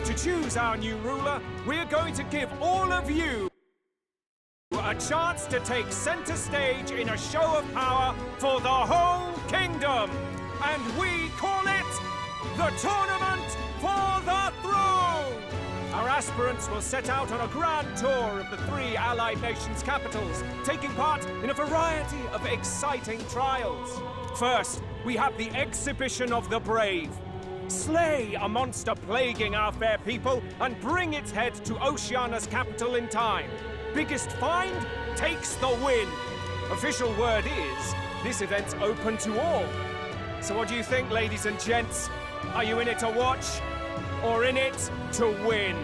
To choose our new ruler, we're going to give all of you a chance to take center stage in a show of power for the whole kingdom. And we call it the Tournament for the Throne! Our aspirants will set out on a grand tour of the 3 allied nations' capitals, taking part in a variety of exciting trials. First, we have the Exhibition of the Brave. Slay a monster plaguing our fair people and bring its head to Oceania's capital in time. Biggest find takes the win. Official word is, this event's open to all. So what do you think, ladies and gents? Are you in it to watch, or in it to win?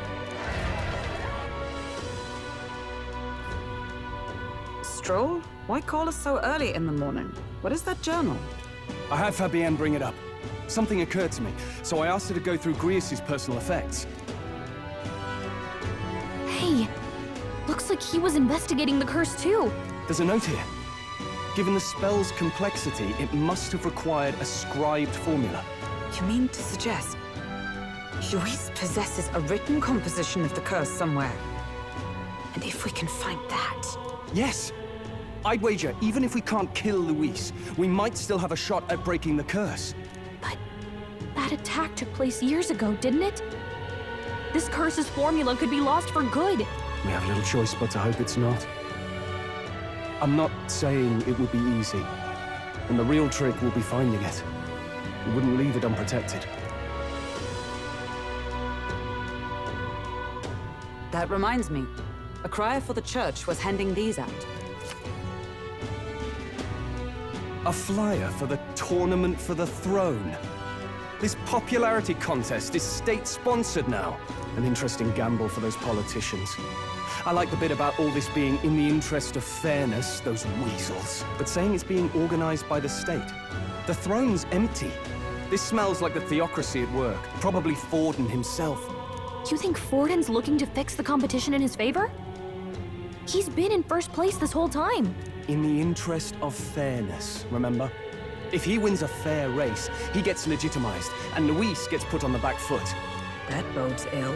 Stroll? Why call us so early in the morning? What is that journal? I had Fabienne bring it up. Something occurred to me, so I asked her to go through Grius' personal effects. Hey, looks like he was investigating the curse too. There's a note here. Given the spell's complexity, it must have required a scribed formula. You mean to suggest Luis possesses a written composition of the curse somewhere? And if we can find that... Yes! I'd wager, even if we can't kill Luis, we might still have a shot at breaking the curse. But that attack took place years ago, didn't it? This curse's formula could be lost for good. We have little choice but to hope it's not. I'm not saying it would be easy. And the real trick will be finding it. We wouldn't leave it unprotected. That reminds me. A crier for the church was handing these out. A flyer for the Tournament for the Throne. This popularity contest is state-sponsored now. An interesting gamble for those politicians. I like the bit about all this being in the interest of fairness, those weasels. But saying it's being organized by the state. The throne's empty. This smells like the theocracy at work. Probably Forden himself. You think Forden's looking to fix the competition in his favor? He's been in first place this whole time. In the interest of fairness, remember? If he wins a fair race, he gets legitimized, and Luis gets put on the back foot. That bodes ill.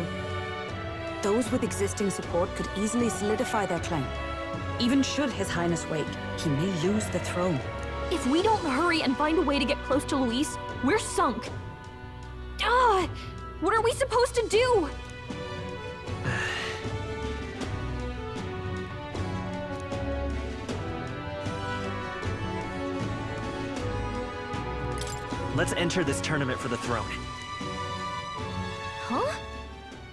Those with existing support could easily solidify their claim. Even should His Highness wake, he may lose the throne. If we don't hurry and find a way to get close to Luis, we're sunk. What are we supposed to do? Let's enter this tournament for the throne. Huh?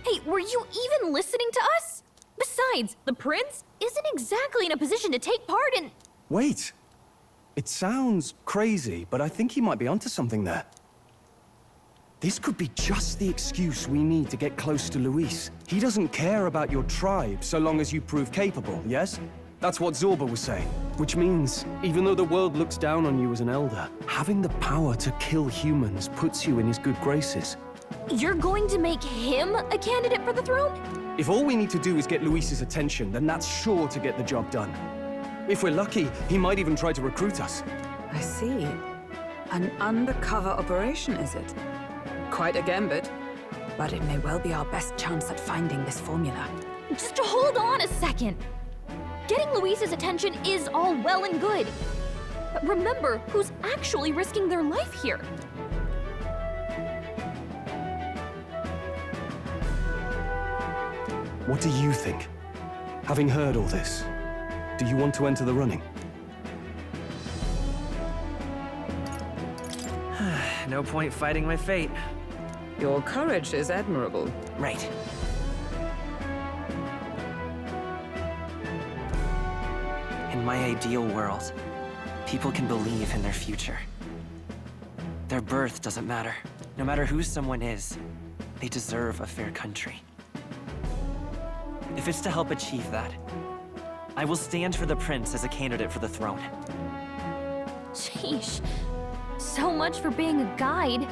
Hey, were you even listening to us? Besides, the prince isn't exactly in a position to take part in... Wait. It sounds crazy, but I think he might be onto something there. This could be just the excuse we need to get close to Luis. He doesn't care about your tribe so long as you prove capable, yes? That's what Zorba was saying. Which means, even though the world looks down on you as an elder, having the power to kill humans puts you in his good graces. You're going to make him a candidate for the throne? If all we need to do is get Luis's attention, then that's sure to get the job done. If we're lucky, he might even try to recruit us. I see. An undercover operation, is it? Quite a gambit. But it may well be our best chance at finding this formula. Just hold on a second. Getting Luis's attention is all well and good. But remember who's actually risking their life here. What do you think? Having heard all this, do you want to enter the running? No point fighting my fate. Your courage is admirable. Right. In my ideal world, people can believe in their future. Their birth doesn't matter. No matter who someone is, they deserve a fair country. If it's to help achieve that, I will stand for the prince as a candidate for the throne. Sheesh. So much for being a guide.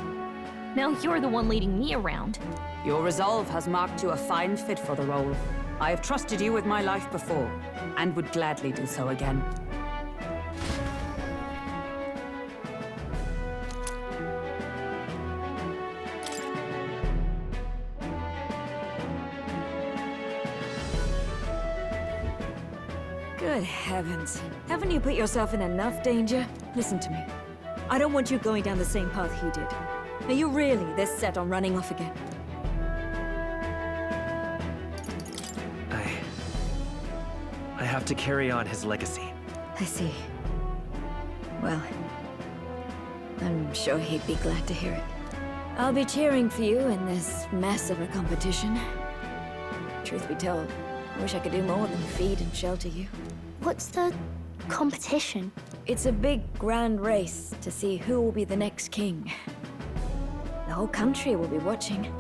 Now you're the one leading me around. Your resolve has marked you a fine fit for the role. I have trusted you with my life before, and would gladly do so again. Good heavens. Haven't you put yourself in enough danger? Listen to me. I don't want you going down the same path he did. Are you really this set on running off again? I have to carry on his legacy. I see. Well, I'm sure he'd be glad to hear it. I'll be cheering for you in this mess of a competition. Truth be told, I wish I could do more than feed and shelter you. What's the competition? It's a big, grand race to see who will be the next king. The whole country will be watching.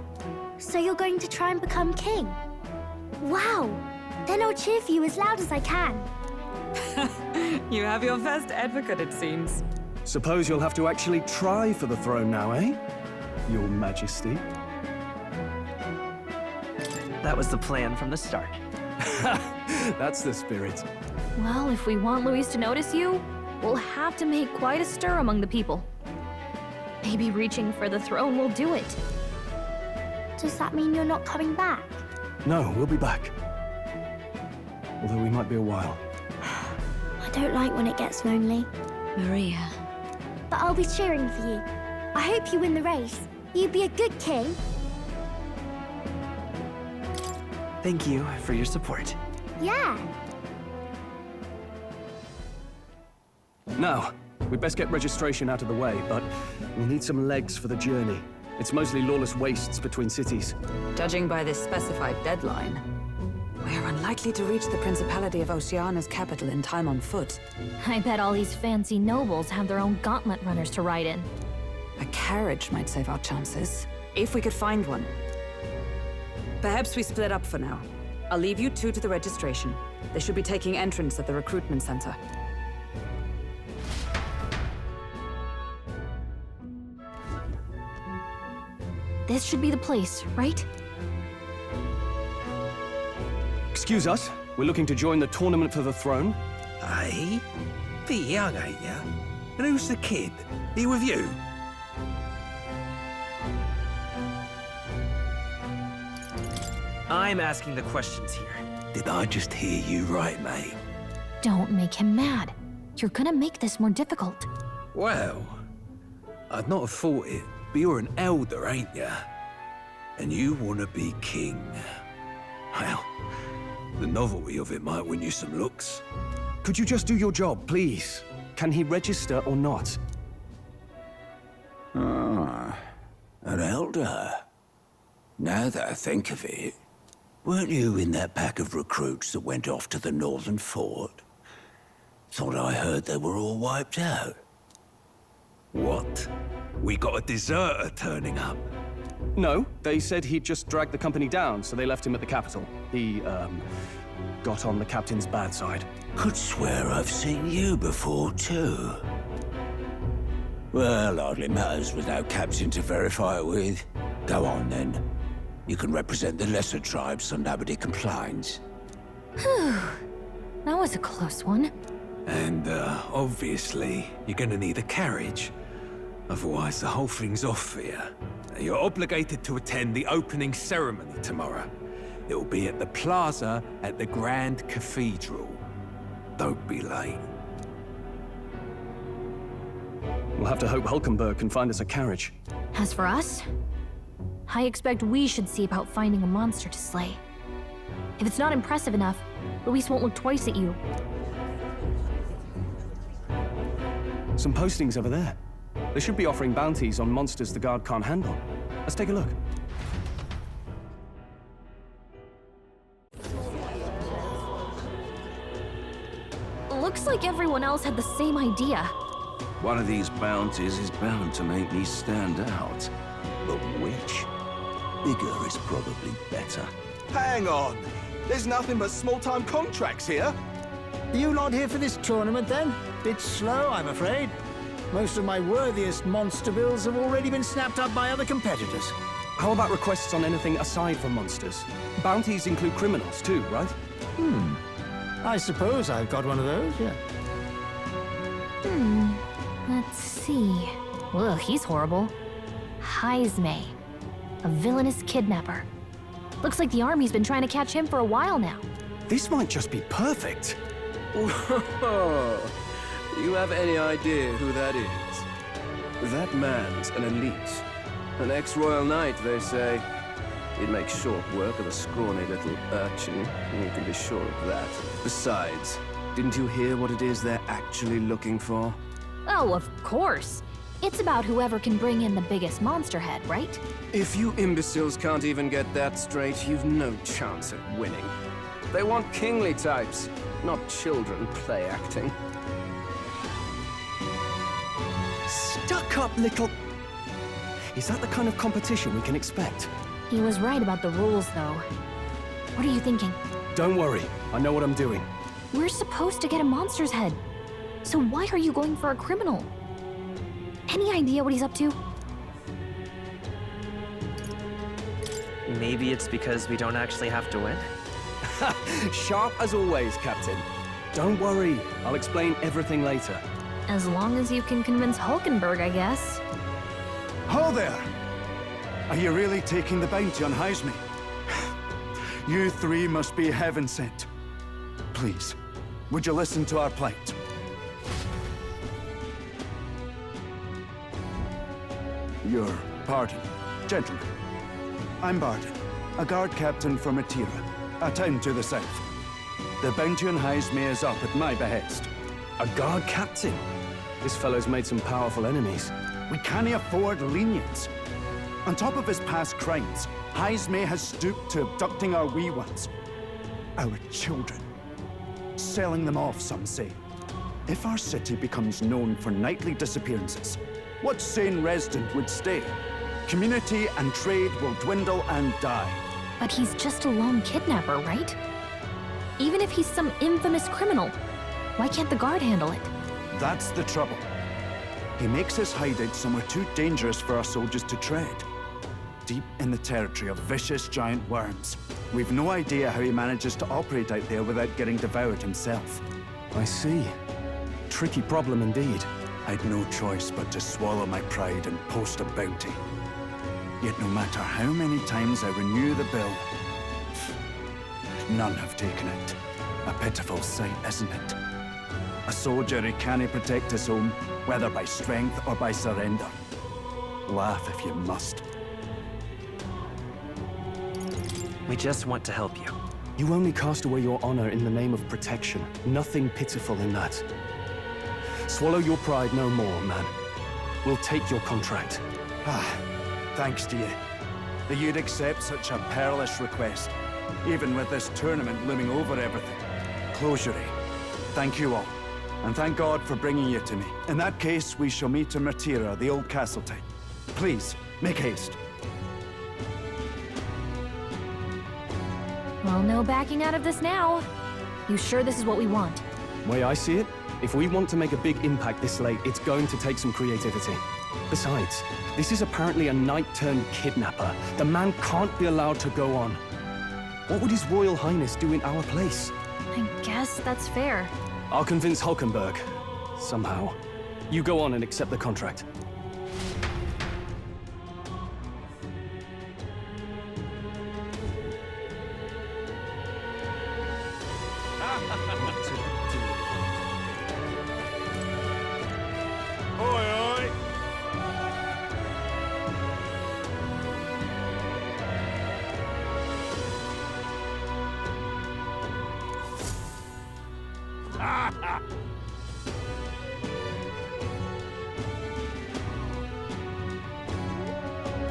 So you're going to try and become king? Wow! Then I'll cheer for you as loud as I can. You have your first advocate, it seems. Suppose you'll have to actually try for the throne now, eh? Your Majesty. That was the plan from the start. That's the spirit. Well, if we want Luis to notice you, we'll have to make quite a stir among the people. Maybe reaching for the throne will do it. Does that mean you're not coming back? No, we'll be back. Although we might be a while. I don't like when it gets lonely. Maria. But I'll be cheering for you. I hope you win the race. You'd be a good king. Thank you for your support. Yeah. Now, we'd best get registration out of the way, but we'll need some legs for the journey. It's mostly lawless wastes between cities. Judging by this specified deadline, we're unlikely to reach the Principality of Oceana's capital in time on foot. I bet all these fancy nobles have their own gauntlet runners to ride in. A carriage might save our chances, if we could find one. Perhaps we split up for now. I'll leave you two to the registration. They should be taking entrance at the recruitment center. This should be the place, right? Excuse us, we're looking to join the tournament for the throne. Aye? Bit young, ain't ya? And who's the kid? He with you? I'm asking the questions here. Did I just hear you right, mate? Don't make him mad. You're gonna make this more difficult. Well, I'd not have thought it, but you're an elder, ain't ya? And you want to be king. Well, the novelty of it might win you some looks. Could you just do your job, please? Can he register or not? Ah, an elder. Now that I think of it, weren't you in that pack of recruits that went off to the northern fort? Thought I heard they were all wiped out. What? We got a deserter turning up? No, they said he'd just dragged the company down, so they left him at the capital. He, got on the captain's bad side. Could swear I've seen you before, too. Well, hardly matters without captain to verify it with. Go on, then. You can represent the lesser tribes so nobody complains. That was a close one. And, obviously, you're gonna need a carriage. Otherwise, the whole thing's off for you. You're obligated to attend the opening ceremony tomorrow. It will be at the plaza at the Grand Cathedral. Don't be late. We'll have to hope Hulkenberg can find us a carriage. As for us, I expect we should see about finding a monster to slay. If it's not impressive enough, Luis won't look twice at you. Some postings over there. They should be offering bounties on monsters the guard can't handle. Let's take a look. Looks like everyone else had the same idea. One of these bounties is bound to make me stand out. But which? Bigger is probably better. Hang on! There's nothing but small-time contracts here! Are you not here for this tournament, then? Bit slow, I'm afraid. Most of my worthiest monster bills have already been snapped up by other competitors. How about requests on anything aside from monsters? Bounties include criminals too, right? I suppose I've got one of those, yeah. Let's see. Ugh, he's horrible. Heisme, a villainous kidnapper. Looks like the army's been trying to catch him for a while now. This might just be perfect. Whoa! You have any idea who that is? That man's an elite. An ex-royal knight, they say. He'd make short work of a scrawny little urchin, you can be sure of that. Besides, didn't you hear what it is they're actually looking for? Oh, of course. It's about whoever can bring in the biggest monster head, right? If you imbeciles can't even get that straight, you've no chance at winning. They want kingly types, not children play acting. Stuck-up little... Is that the kind of competition we can expect? He was right about the rules, though. What are you thinking? Don't worry, I know what I'm doing. We're supposed to get a monster's head. So why are you going for a criminal? Any idea what he's up to? Maybe it's because we don't actually have to win? Sharp as always, Captain. Don't worry, I'll explain everything later. As long as you can convince Hulkenberg, I guess. Ho there! Are you really taking the bounty on Heisme? You three must be heaven sent. Please, would you listen to our plight? Your pardon, gentlemen. I'm Barden, a guard captain from Atira, a town to the south. The bounty on Heisme is up at my behest. A guard captain? This fellow's made some powerful enemies. We can't afford lenience. On top of his past crimes, Heisme has stooped to abducting our wee ones. Our children. Selling them off, some say. If our city becomes known for nightly disappearances, what sane resident would stay? Community and trade will dwindle and die. But he's just a lone kidnapper, right? Even if he's some infamous criminal, why can't the guard handle it? That's the trouble. He makes his hideout somewhere too dangerous for our soldiers to tread. Deep in the territory of vicious giant worms. We've no idea how he manages to operate out there without getting devoured himself. I see. Tricky problem indeed. I'd no choice but to swallow my pride and post a bounty. Yet no matter how many times I renew the bill, none have taken it. A pitiful sight, isn't it? A soldier who can't protect his home, whether by strength or by surrender. Laugh if you must. We just want to help you. You only cast away your honor in the name of protection. Nothing pitiful in that. Swallow your pride no more, man. We'll take your contract. Thanks to you. That you'd accept such a perilous request, even with this tournament looming over everything. Closure. Thank you all. And thank God for bringing you to me. In that case, we shall meet in Ratira, the old castle type. Please, make haste. Well, no backing out of this now. You sure this is what we want? Way I see it, if we want to make a big impact this late, it's going to take some creativity. Besides, this is apparently a knight-turned-kidnapper. The man can't be allowed to go on. What would His Royal Highness do in our place? I guess that's fair. I'll convince Hulkenberg. Somehow. You go on and accept the contract.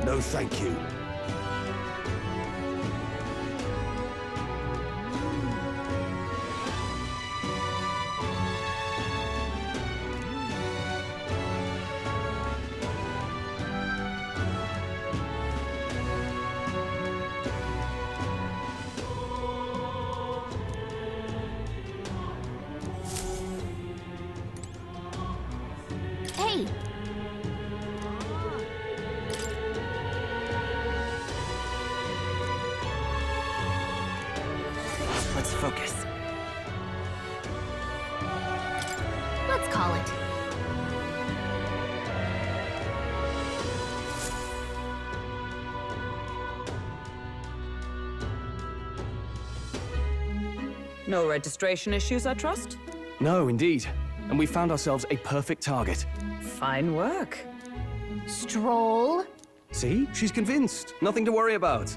No, thank you. Hey! Let's focus. Let's call it. No registration issues, I trust? No, indeed. And we found ourselves a perfect target. Fine work. Stroll. See? She's convinced. Nothing to worry about.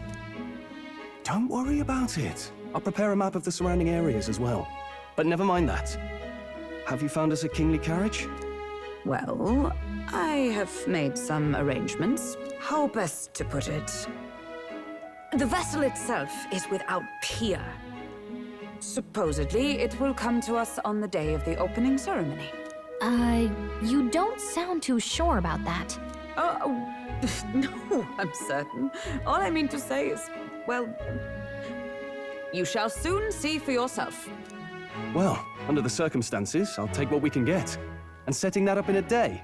Don't worry about it. I'll prepare a map of the surrounding areas as well. But never mind that. Have you found us a kingly carriage? Well, I have made some arrangements. How best to put it? The vessel itself is without peer. Supposedly, it will come to us on the day of the opening ceremony. You don't sound too sure about that. Oh, no, I'm certain. All I mean to say is, well, you shall soon see for yourself. Well, under the circumstances, I'll take what we can get. And setting that up in a day.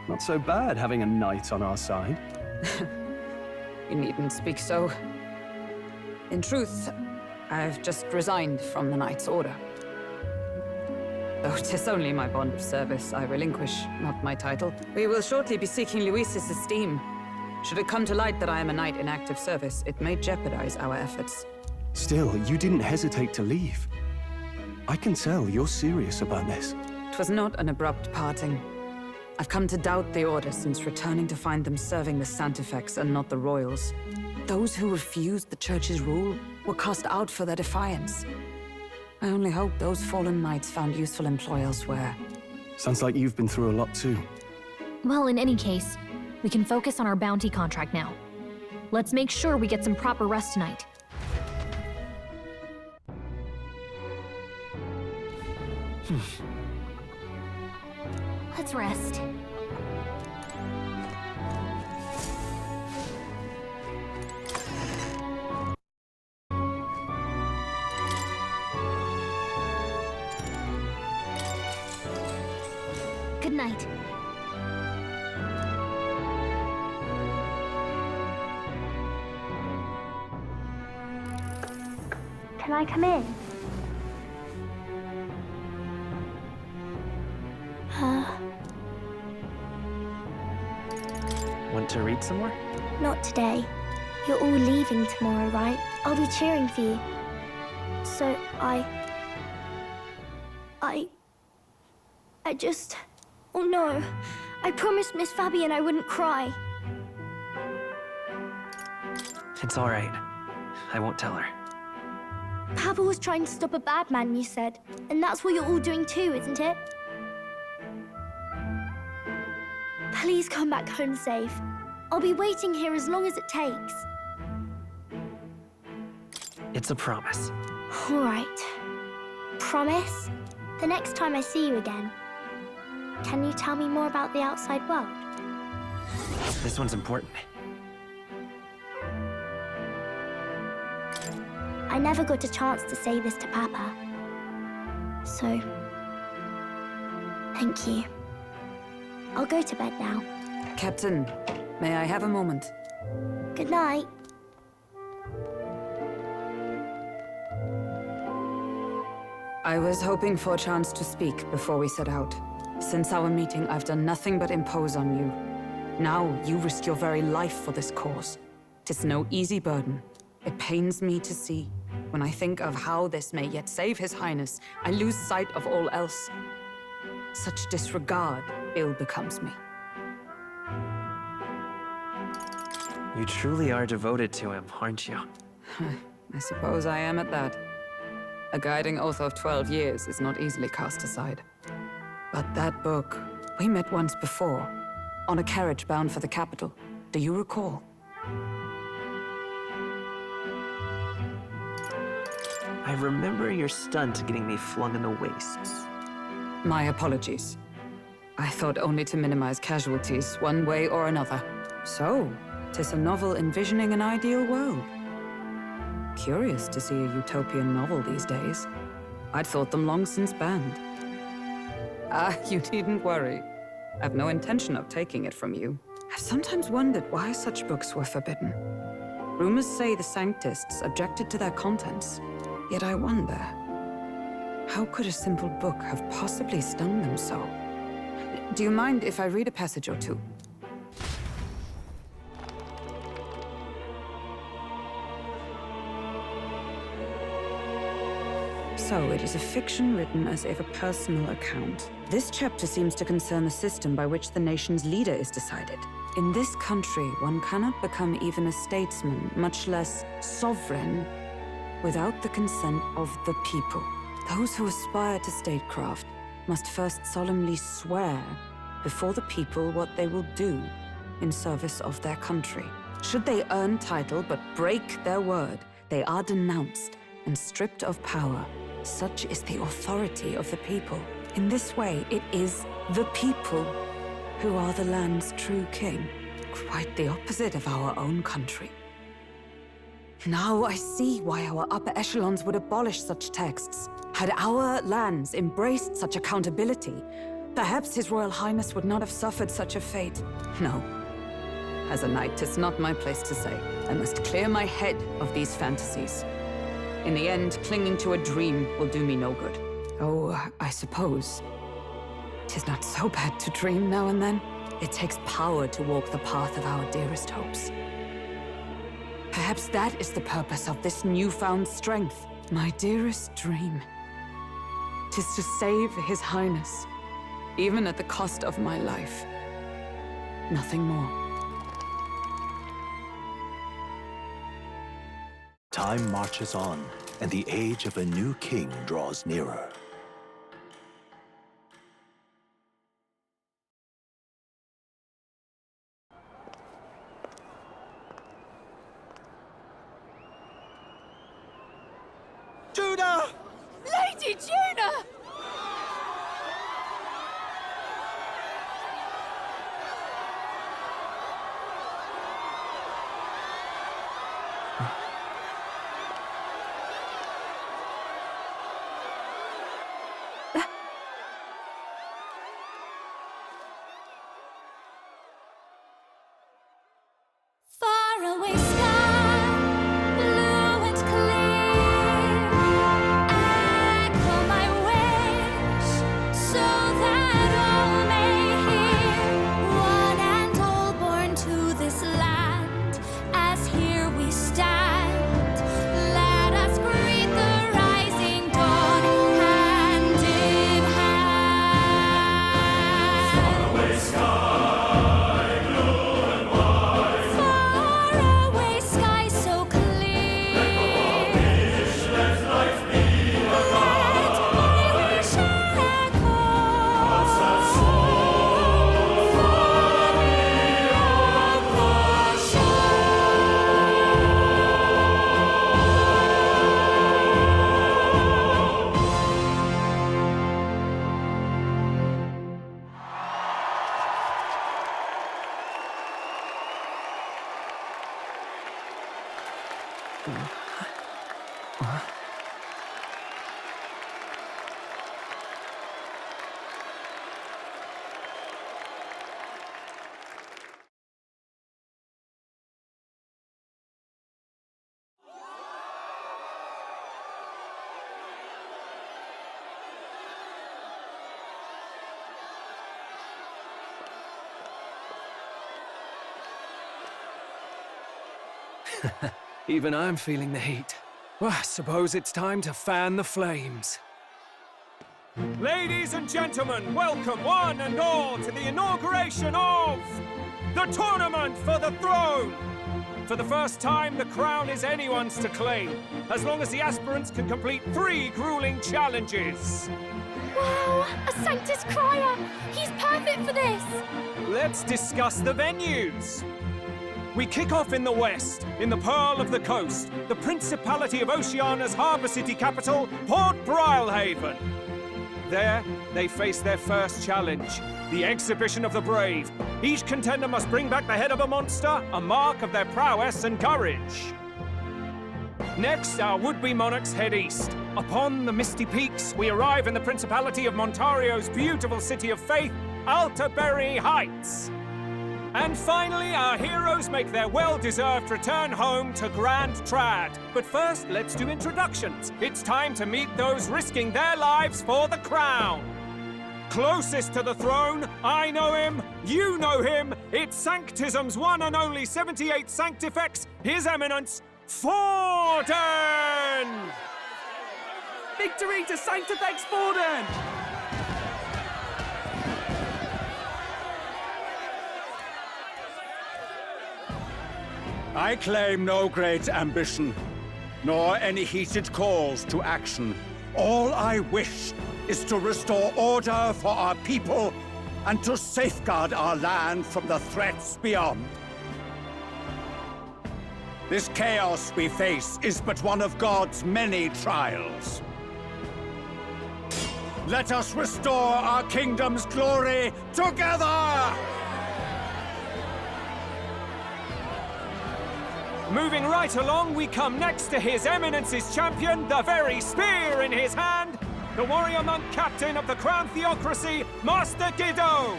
Not so bad having a knight on our side. You needn't speak so. In truth, I've just resigned from the Knight's Order. Though 'tis only my bond of service I relinquish, not my title. We will shortly be seeking Luis's esteem. Should it come to light that I am a knight in active service, it may jeopardize our efforts. Still, you didn't hesitate to leave. I can tell you're serious about this. It was not an abrupt parting. I've come to doubt the Order since returning to find them serving the Santifex and not the Royals. Those who refused the Church's rule were cast out for their defiance. I only hope those fallen knights found useful employ elsewhere. Sounds like you've been through a lot too. Well, in any case, we can focus on our bounty contract now. Let's make sure we get some proper rest tonight. Let's rest. Good night. Can I come in? Want to read some more? Not today. You're all leaving tomorrow, right? I'll be cheering for you. So I just... Oh no. I promised Miss Fabian I wouldn't cry. It's all right. I won't tell her. Papa was trying to stop a bad man, you said. And that's what you're all doing too, isn't it? Please come back home safe. I'll be waiting here as long as it takes. It's a promise. All right. Promise? The next time I see you again. Can you tell me more about the outside world? This one's important. I never got a chance to say this to Papa. So, thank you. I'll go to bed now. Captain, may I have a moment? Good night. I was hoping for a chance to speak before we set out. Since our meeting, I've done nothing but impose on you. Now, you risk your very life for this cause. 'Tis no easy burden. It pains me to see. When I think of how this may yet save His Highness, I lose sight of all else. Such disregard ill becomes me. You truly are devoted to him, aren't you? I suppose I am at that. A guiding oath of 12 years is not easily cast aside. But that book, we met once before, on a carriage bound for the capital. Do you recall? I remember your stunt getting me flung in the wastes. My apologies. I thought only to minimize casualties, one way or another. So, 'tis a novel envisioning an ideal world. Curious to see a utopian novel these days. I'd thought them long since banned. Ah, you needn't worry. I've no intention of taking it from you. I've sometimes wondered why such books were forbidden. Rumors say the Sanctists objected to their contents. Yet I wonder, how could a simple book have possibly stung them so? Do you mind if I read a passage or two? So, it is a fiction written as if a personal account. This chapter seems to concern the system by which the nation's leader is decided. In this country, one cannot become even a statesman, much less sovereign, without the consent of the people. Those who aspire to statecraft must first solemnly swear before the people what they will do in service of their country. Should they earn title but break their word, they are denounced and stripped of power. Such is the authority of the people. In this way, it is the people who are the land's true king. Quite the opposite of our own country. Now I see why our upper echelons would abolish such texts. Had our lands embraced such accountability, perhaps His Royal Highness would not have suffered such a fate. No. As a knight, 'tis not my place to say. I must clear my head of these fantasies. In the end, clinging to a dream will do me no good. Oh, I suppose 'tis not so bad to dream now and then. It takes power to walk the path of our dearest hopes. Perhaps that is the purpose of this newfound strength. My dearest dream. 'Tis to save His Highness, even at the cost of my life. Nothing more. Time marches on, and the age of a new king draws nearer. Juna! Lady Juna! Faraway sky, blue and clear. Echo my wish, so that all may hear. One and all born to this land, as here we stand. Let us greet the rising dawn, hand in hand. Faraway sky. Faraway sky so clear. Let my wish echo. Far beyond the Even I'm feeling the heat. Well, I suppose it's time to fan the flames. Ladies and gentlemen, welcome one and all to the inauguration of the Tournament for the Throne! For the first time, the crown is anyone's to claim, as long as the aspirants can complete 3 grueling challenges. Wow, a Sanctus Crier! He's perfect for this! Let's discuss the venues. We kick off in the west, in the Pearl of the Coast, the Principality of Oceania's harbour city capital, Port Brilehaven. There, they face their first challenge, the Exhibition of the Brave. Each contender must bring back the head of a monster, a mark of their prowess and courage. Next, our would-be monarchs head east. Upon the misty peaks, we arrive in the Principality of Montario's beautiful city of faith, Altaberry Heights. And finally, our heroes make their well-deserved return home to Grand Trad. But first, let's do introductions. It's time to meet those risking their lives for the crown. Closest to the throne, I know him, you know him. It's Sanctism's one and only 78th Sanctifex, His Eminence, Forden! Victory to Sanctifex Borden! I claim no great ambition, nor any heated calls to action. All I wish is to restore order for our people and to safeguard our land from the threats beyond. This chaos we face is but one of God's many trials. Let us restore our kingdom's glory together! Moving right along, we come next to His Eminence's champion, the very spear in his hand, the warrior monk captain of the Crown Theocracy, Master Guido!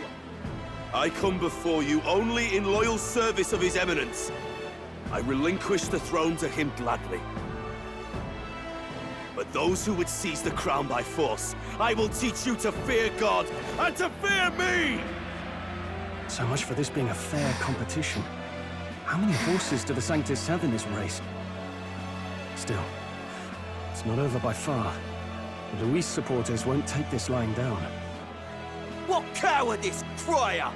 I come before you only in loyal service of His Eminence. I relinquish the throne to him gladly. But those who would seize the crown by force, I will teach you to fear God and to fear me! So much for this being a fair competition. How many horses do the Sanctists have in this race? Still, it's not over by far. The Luis supporters won't take this lying down. What cowardice, crier!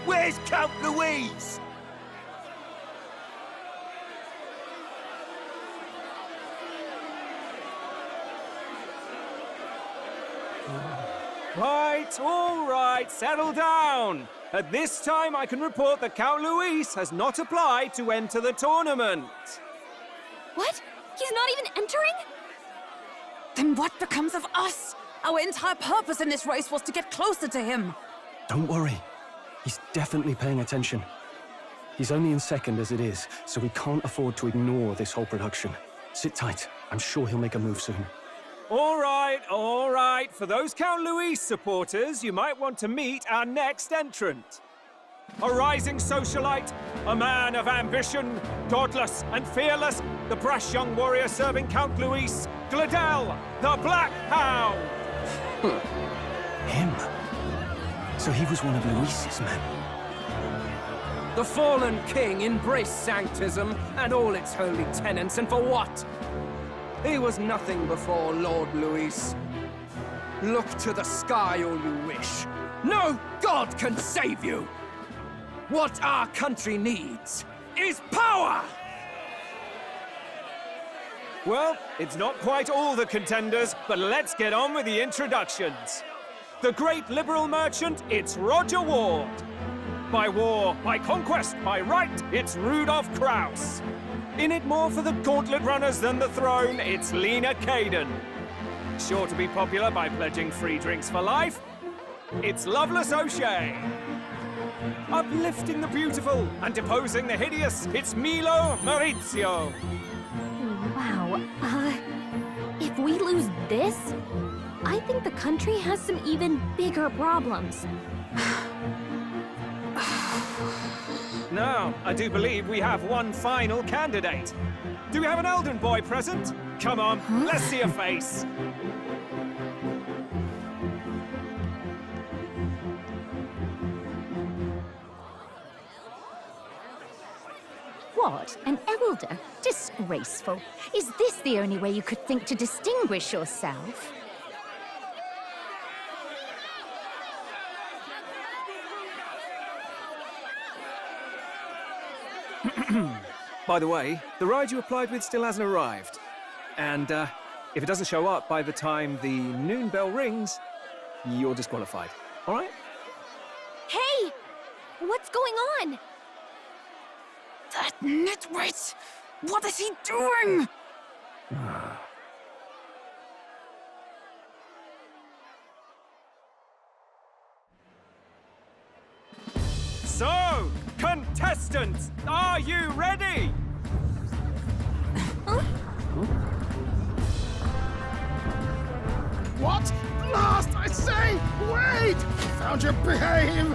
Where's Count Louise? All right, settle down. At this time, I can report that Count Luis has not applied to enter the tournament. What? He's not even entering? Then what becomes of us? Our entire purpose in this race was to get closer to him. Don't worry. He's definitely paying attention. He's only in second as it is, so we can't afford to ignore this whole production. Sit tight. I'm sure he'll make a move soon. All right. For those Count Luis supporters, you might want to meet our next entrant. A rising socialite, a man of ambition, godless and fearless, the brash young warrior serving Count Luis, Gladel, the Black Hound! Him? So he was one of Luis's men. The fallen king embraced sanctism and all its holy tenets, and for what? He was nothing before Lord Luis. Look to the sky all you wish. No god can save you! What our country needs is power! Well, it's not quite all the contenders, but let's get on with the introductions. The great liberal merchant, it's Roger Ward. By war, by conquest, by right, it's Rudolph Krauss. In it more for the gauntlet runners than the throne, it's Lena Caden. Sure to be popular by pledging free drinks for life, it's Loveless O'Shea. Uplifting the beautiful and deposing the hideous, it's Milo Maurizio. Wow, if we lose this, I think the country has some even bigger problems. Now, I do believe we have one final candidate. Do we have an Elden boy present? Come on, let's see a face. What? An elder? Disgraceful. Is this the only way you could think to distinguish yourself? By the way, the ride you applied with still hasn't arrived. And, if it doesn't show up by the time the noon bell rings, you're disqualified. All right? Hey! What's going on? That nitwit! What is he doing? So, contestants, are you ready? What? Last, I say! Wait! Found your behave!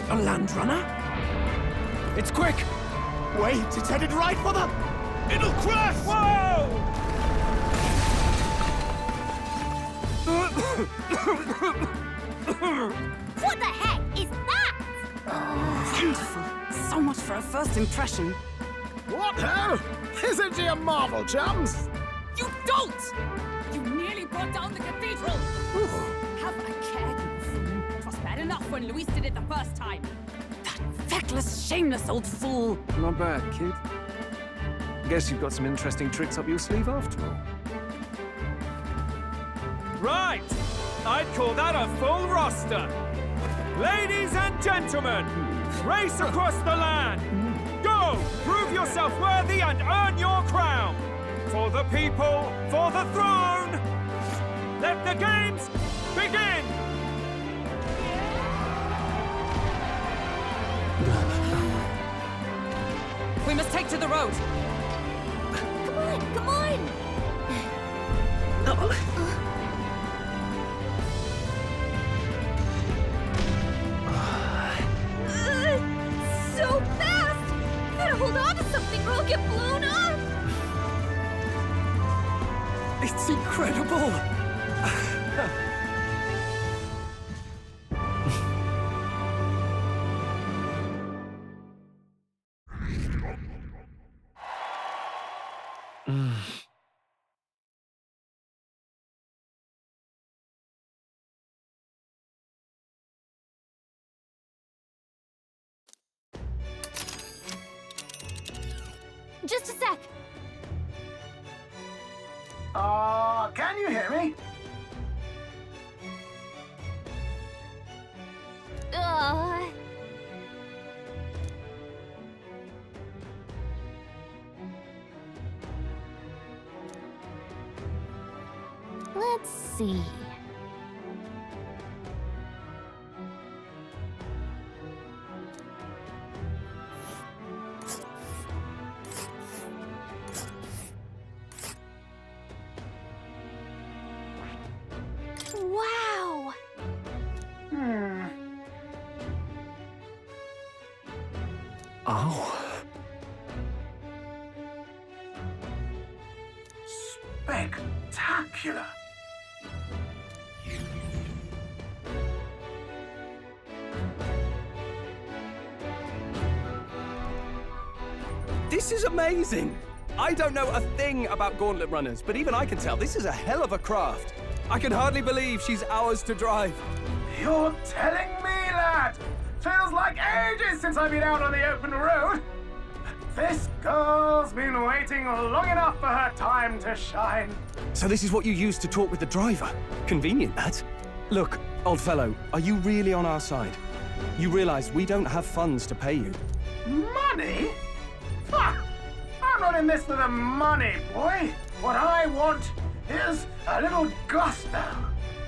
A land runner? It's quick! Wait, it's headed right for the... It'll crash! Whoa! What the heck is that? Wonderful. So much for a first impression. What now? Isn't she a marvel, chums? You don't! You nearly brought down the cathedral! Have a care, you fool. It was bad enough when Luis did it the first time. That feckless, shameless old fool. Not bad, kid. Guess you've got some interesting tricks up your sleeve after all. Right! I'd call that a full roster. Ladies and gentlemen, race across the land. Go! Prove yourself worthy and earn your crown. For the people, for the throne. Let the games begin! We must take to the road. Come on, come on! So fast! Better hold on to something or I'll get blown up! It's incredible! Just a sec. Can you hear me? Let's see. Wow! Oh. Spectacular! This is amazing! I don't know a thing about Gauntlet runners, but even I can tell this is a hell of a craft. I can hardly believe she's ours to drive. You're telling me, lad? Feels like ages since I've been out on the open road. This girl's been waiting long enough for her time to shine. So this is what you used to talk with the driver? Convenient, that. Look, old fellow, are you really on our side? You realize we don't have funds to pay you. Money? Ha! I'm not in this for the money, boy. What I want is a little gusto.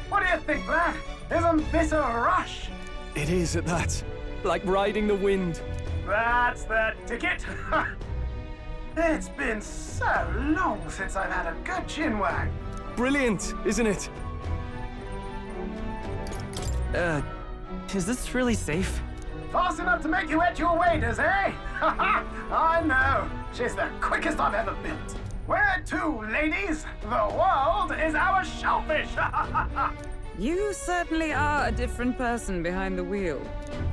What do you think, lad? Isn't this a rush? It is at that. Like riding the wind. That's the ticket. It's been so long since I've had a good chinwag. Brilliant, isn't it? Is this really safe? Fast enough to make you wet your waders, eh? I know. She's the quickest I've ever built. Where to, ladies? The world is our shellfish. You certainly are a different person behind the wheel.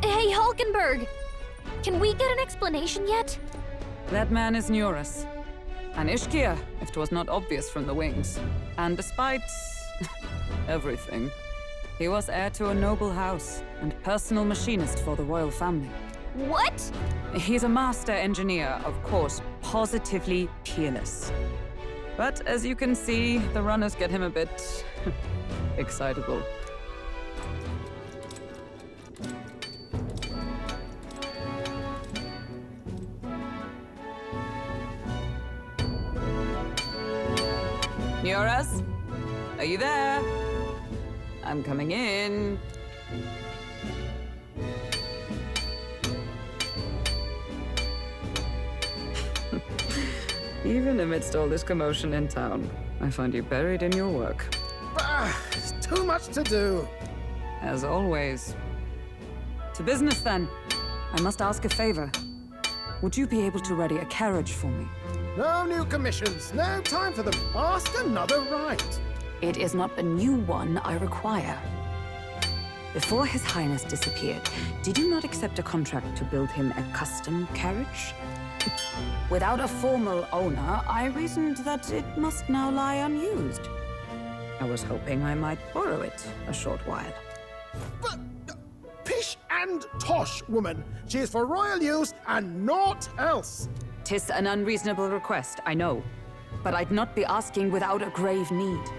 Hey, Hulkenberg! Can we get an explanation yet? That man is Neurus. An Ishkia, if 'twas not obvious from the wings. And despite everything, he was heir to a noble house and personal machinist for the royal family. What? He's a master engineer, of course, positively peerless. But as you can see, the runners get him a bit excitable. Neurus? Are you there? I'm coming in. Even amidst all this commotion in town, I find you buried in your work. It's too much to do. As always. To business, then. I must ask a favor. Would you be able to ready a carriage for me? No new commissions. No time for them. Ask another right. It is not a new one I require. Before His Highness disappeared, did you not accept a contract to build him a custom carriage? Without a formal owner, I reasoned that it must now lie unused. I was hoping I might borrow it a short while. But pish and tosh, woman. She is for royal use and naught else. 'Tis an unreasonable request, I know. But I'd not be asking without a grave need.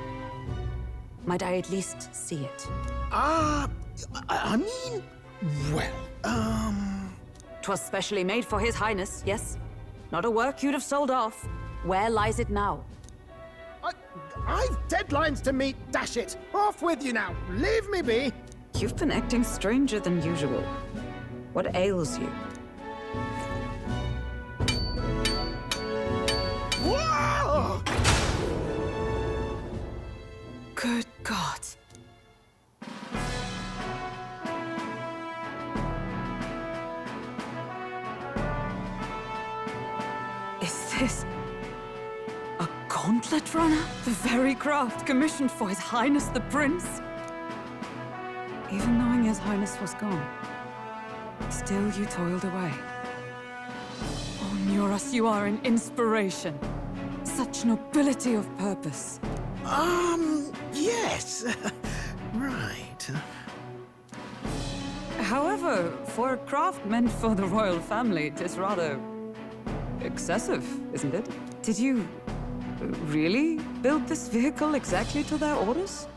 Might I at least see it? I mean, well, 'Twas specially made for His Highness, yes? Not a work you'd have sold off. Where lies it now? I've deadlines to meet, dash it! Off with you now! Leave me be! You've been acting stranger than usual. What ails you? Whoa! Good God. Is this a Gauntlet runner? The very craft commissioned for His Highness the Prince? Even knowing His Highness was gone, still you toiled away. Oh, Nuras, you are an inspiration. Such nobility of purpose. Yes. Right. However, for a craft meant for the royal family, it is rather excessive, isn't it? Did you really build this vehicle exactly to their orders?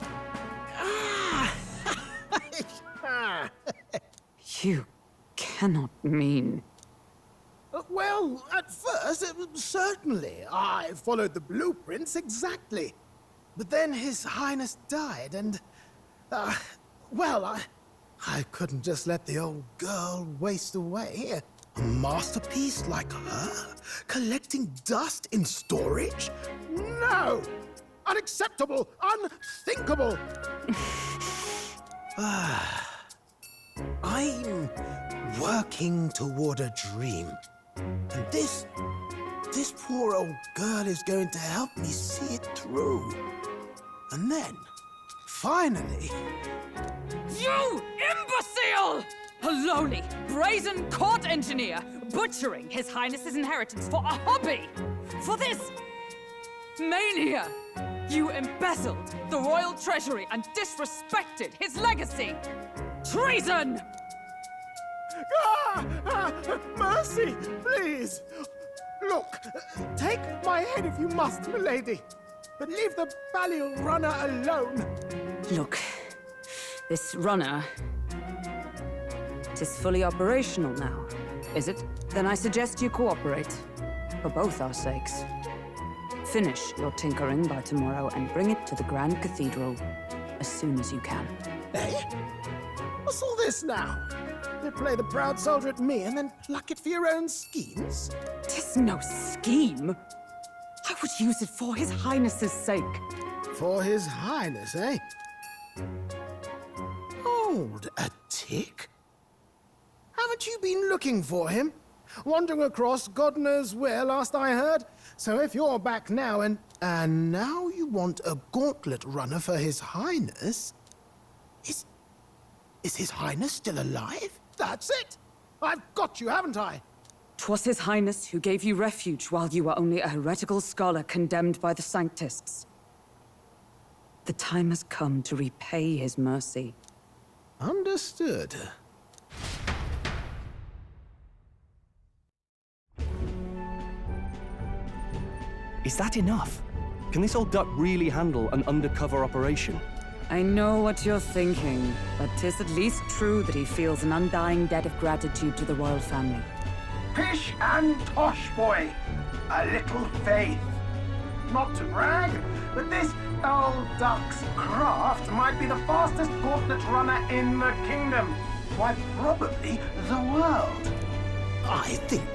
You cannot mean... Well, at first, certainly. I followed the blueprints exactly. But then His Highness died, and... well, I couldn't just let the old girl waste away. A masterpiece like her? Collecting dust in storage? No! Unacceptable! Unthinkable! I'm working toward a dream. And this poor old girl is going to help me see it through. And then, finally... You imbecile! A lowly, brazen court engineer butchering His Highness's inheritance for a hobby! For this mania! You embezzled the royal treasury and disrespected his legacy! Treason! Mercy, please! Look, take my head if you must, milady. But leave the Balliol runner alone. Look, this runner... it is fully operational now, is it? Then I suggest you cooperate. For both our sakes. Finish your tinkering by tomorrow and bring it to the Grand Cathedral as soon as you can. Eh? What's all this now? You play the proud soldier at me and then pluck it for your own schemes? 'Tis no scheme. I would use it for His Highness's sake. For His Highness, eh? Hold a tick. Haven't you been looking for him? Wandering across God knows where, last I heard. So if you're back now and now you want a gauntlet runner for His Highness... Is His Highness still alive? That's it! I've got you, haven't I? 'Twas His Highness who gave you refuge while you were only a heretical scholar condemned by the Sanctists. The time has come to repay His mercy. Understood. Is that enough? Can this old duck really handle an undercover operation? I know what you're thinking, but 'tis at least true that he feels an undying debt of gratitude to the royal family. Pish and tosh, boy. A little faith. Not to brag, but this old duck's craft might be the fastest gauntlet runner in the kingdom. Why, probably the world. I think.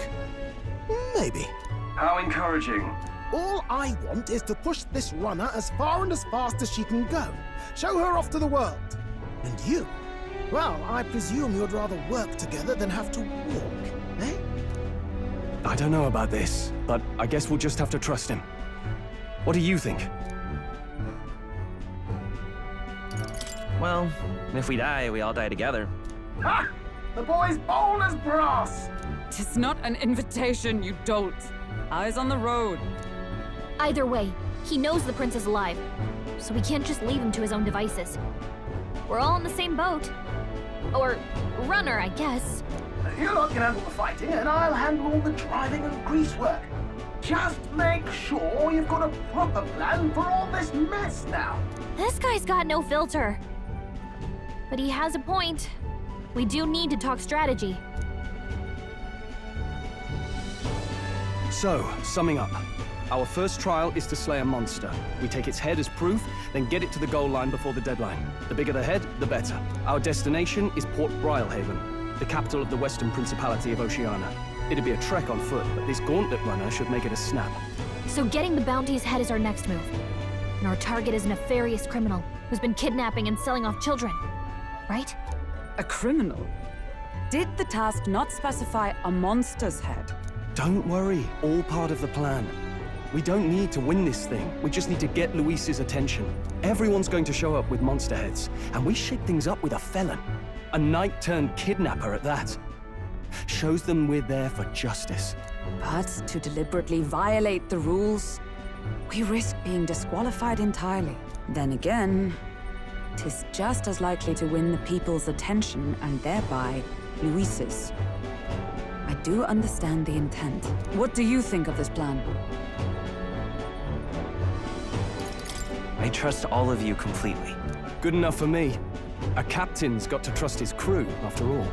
Maybe. How encouraging. All I want is to push this runner as far and as fast as she can go. Show her off to the world. And you? Well, I presume you'd rather work together than have to walk, eh? I don't know about this, but I guess we'll just have to trust him. What do you think? Well, And if we die, we all die together. Ha! The boy's bold as brass! Tis not an invitation, you dolt. Eyes on the road. Either way, he knows the prince is alive, so we can't just leave him to his own devices. We're all in the same boat. Or runner, I guess. You lot can handle the fighting, and I'll handle all the driving and greasework. Just make sure you've got a proper plan for all this mess now. This guy's got no filter. But he has a point. We do need to talk strategy. So, summing up. Our first trial is to slay a monster. We take its head as proof, then get it to the goal line before the deadline. The bigger the head, the better. Our destination is Port Brylehaven, the capital of the Western Principality of Oceania. It'd be a trek on foot, but this Gauntlet runner should make it a snap. So getting the bounty's head is our next move. And our target is a nefarious criminal who's been kidnapping and selling off children. Right? A criminal? Did the task not specify a monster's head? Don't worry, all part of the plan. We don't need to win this thing. We just need to get Luis's attention. Everyone's going to show up with monster heads, and we shake things up with a felon. A knight-turned-kidnapper at that. Shows them we're there for justice. But to deliberately violate the rules, we risk being disqualified entirely. Then again, 'tis just as likely to win the people's attention and thereby Luis's. I do understand the intent. What do you think of this plan? I trust all of you completely. Good enough for me. A captain's got to trust his crew, after all.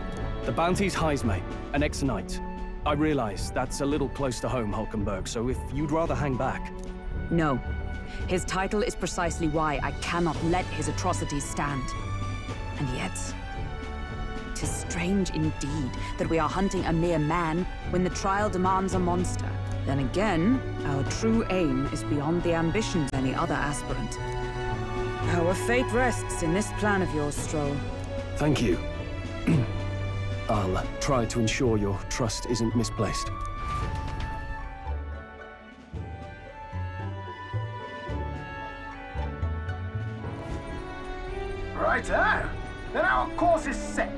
The bounty's Heismay, an ex-knight. I realize that's a little close to home, Hulkenberg, so if you'd rather hang back... No. His title is precisely why I cannot let his atrocities stand. And yet, 'tis strange indeed that we are hunting a mere man when the trial demands a monster. Then again, our true aim is beyond the ambitions of any other aspirant. Our fate rests in this plan of yours, Stroll. Thank you. I'll try to ensure your trust isn't misplaced. Righto. Then our course is set.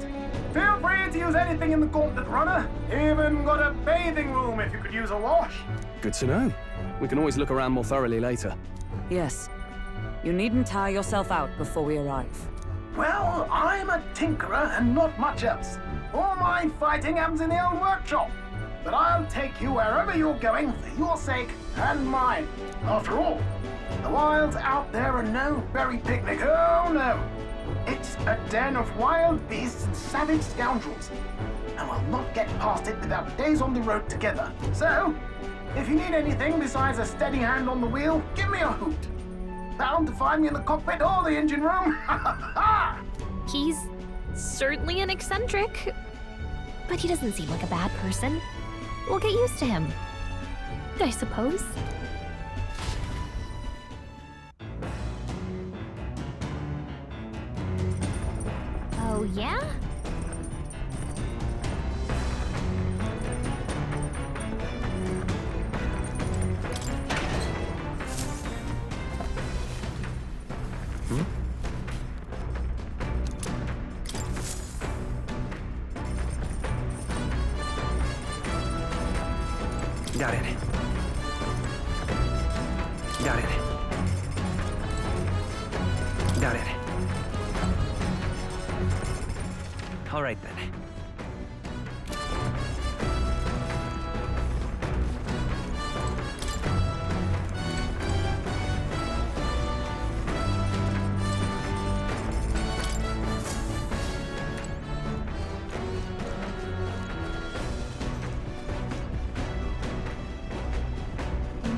Feel free to use anything in the Gauntlet runner. Even got a bathing room if you could use a wash. Good to know. We can always look around more thoroughly later. Yes. You needn't tire yourself out before we arrive. Well, I'm a tinkerer and not much else. All my fighting happens in the old workshop. But I'll take you wherever you're going for your sake and mine. After all, the wilds out there are no berry picnic. Oh no. It's a den of wild beasts and savage scoundrels. And we'll not get past it without days on the road together. So, if you need anything besides a steady hand on the wheel, give me a hoot. Bound to find me in the cockpit or the engine room. He's certainly an eccentric, but he doesn't seem like a bad person. We'll get used to him, I suppose. Oh, yeah? Got it. Got it. Got it. All right then.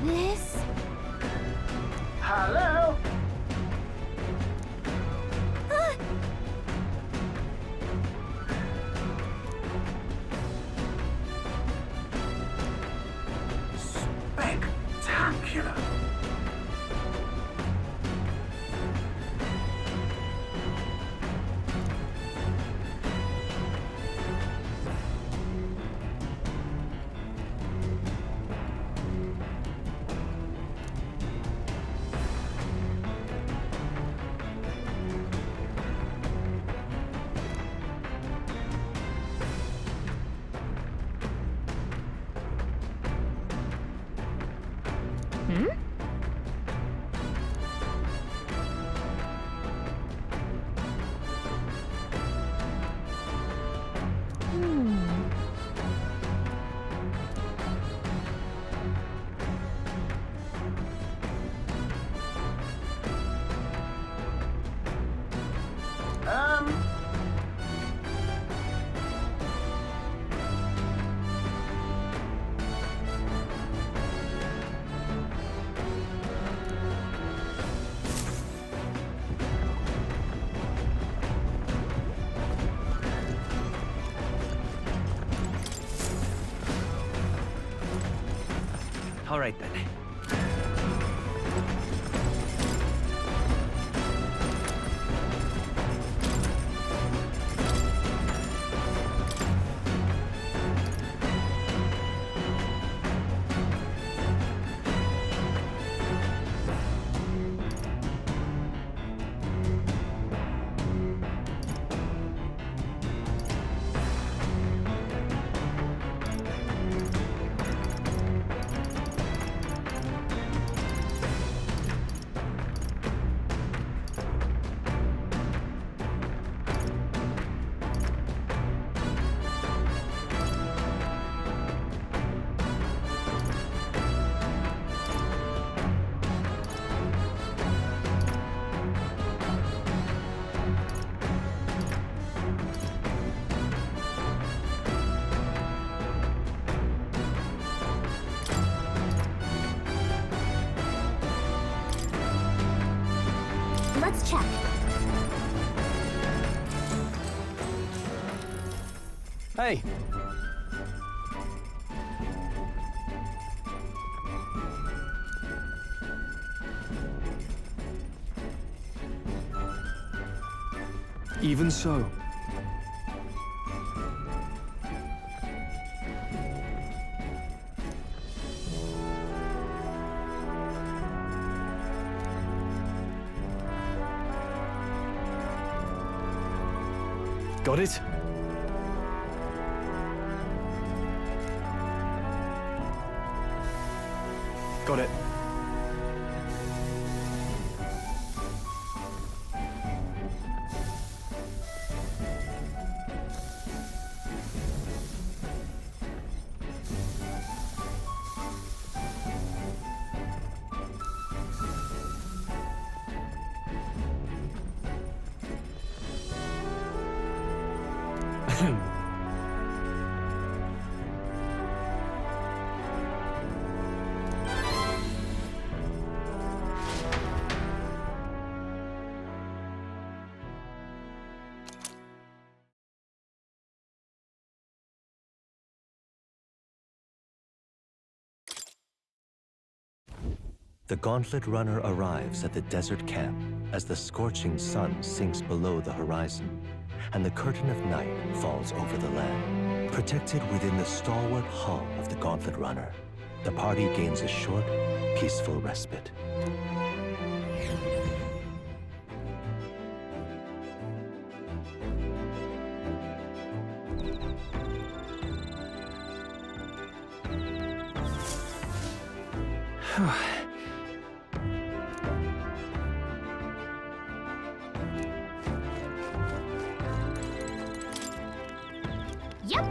This? Hello? Hmm? All right, then. Let's check. Hey! Even so. Got it? Got it. The Gauntlet runner arrives at the desert camp as the scorching sun sinks below the horizon, and the curtain of night falls over the land. Protected within the stalwart hull of the Gauntlet runner, the party gains a short, peaceful respite. Yep.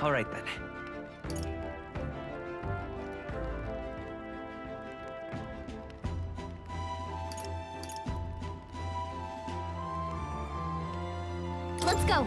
All right, then. Let's go.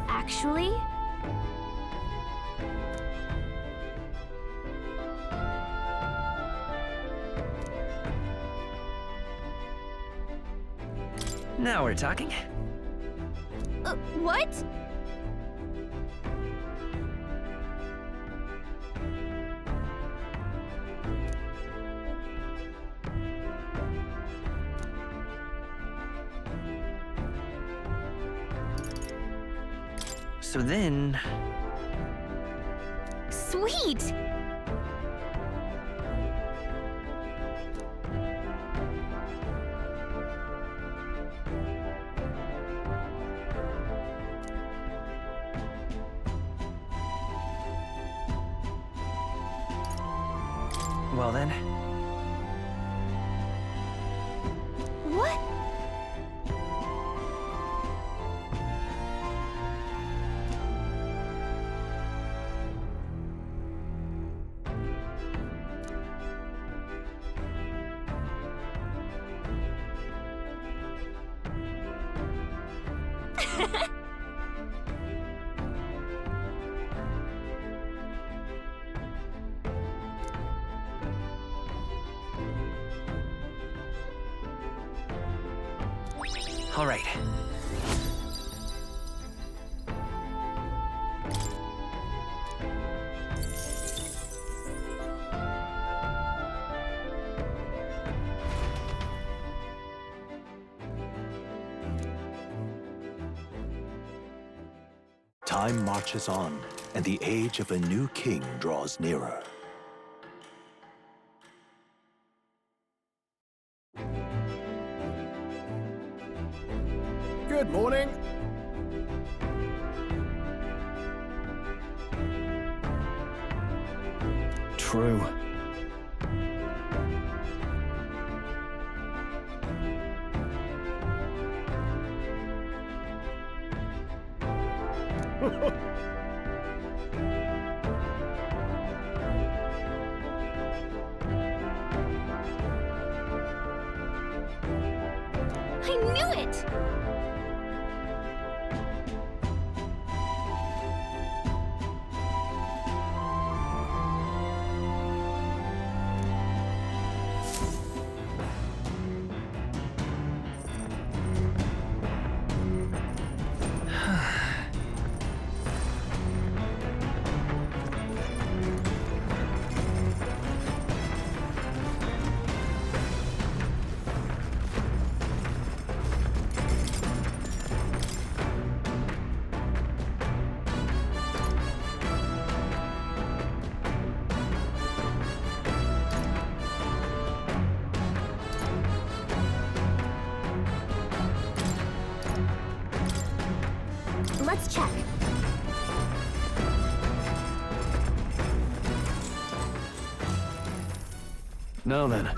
Actually? Now we're talking. What? So then... Sweet! Well then. What? All right. Time marches on, and the age of a new king draws nearer. Good morning. True. I knew it! Let's check. Now then.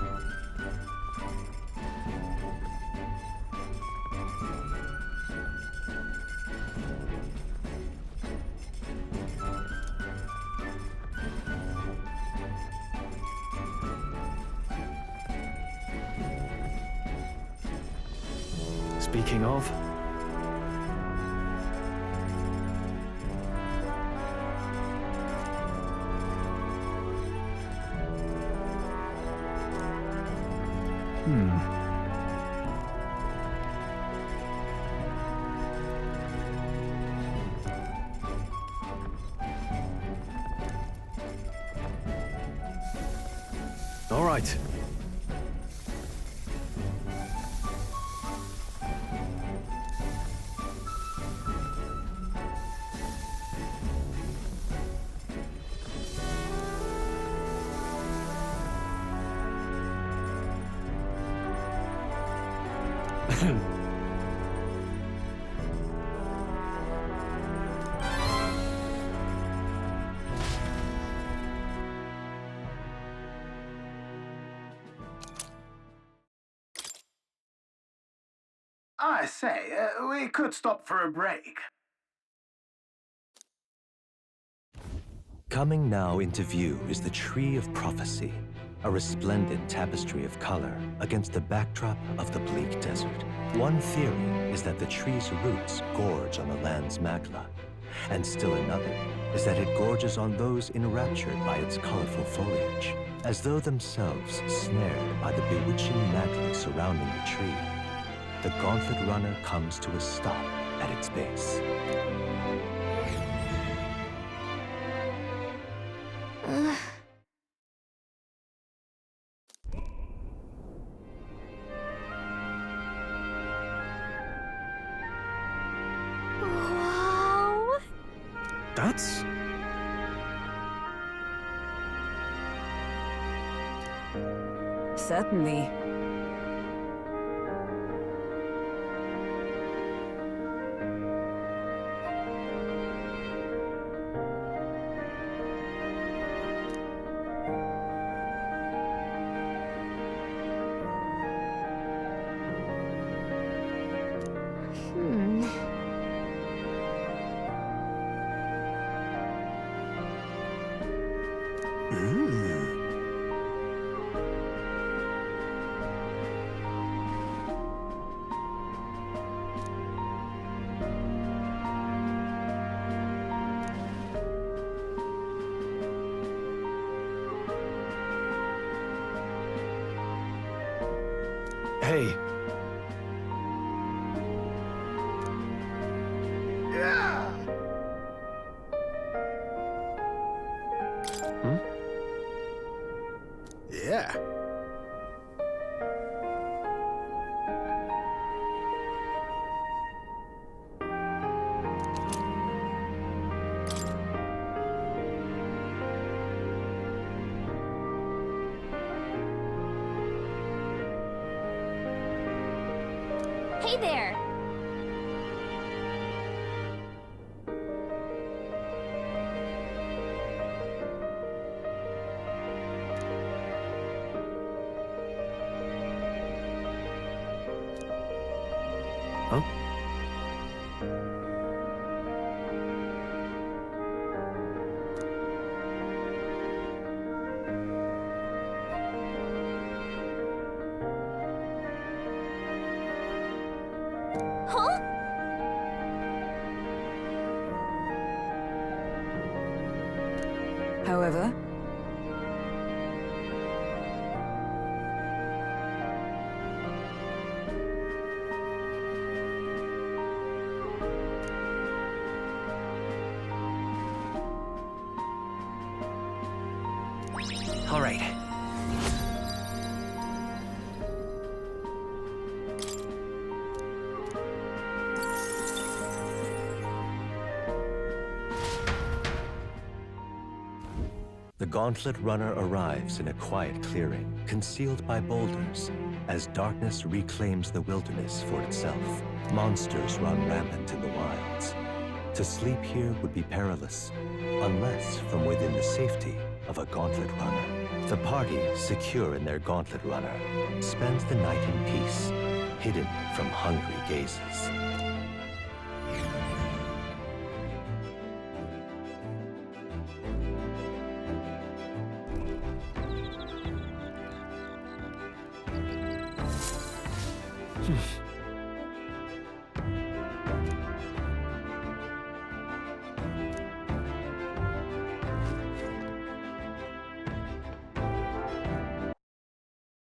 Speaking of... All right. I say, we could stop for a break. Coming now into view is the Tree of Prophecy, a resplendent tapestry of color against the backdrop of the bleak desert. One theory is that the tree's roots gorge on the land's magla, and still another is that it gorges on those enraptured by its colorful foliage, as though themselves snared by the bewitching magla surrounding the tree. the Gauntlet Runner comes to a stop at its base. Wow! That's... Certainly. Hey. Yeah. Yeah. Hey there! Huh? Huh? However, All right. The Gauntlet Runner arrives in a quiet clearing, concealed by boulders. As darkness reclaims the wilderness for itself, monsters run rampant in the wilds. To sleep here would be perilous, unless from within the safety of a Gauntlet Runner. The party, secure in their Gauntlet Runner, spends the night in peace, hidden from hungry gazes.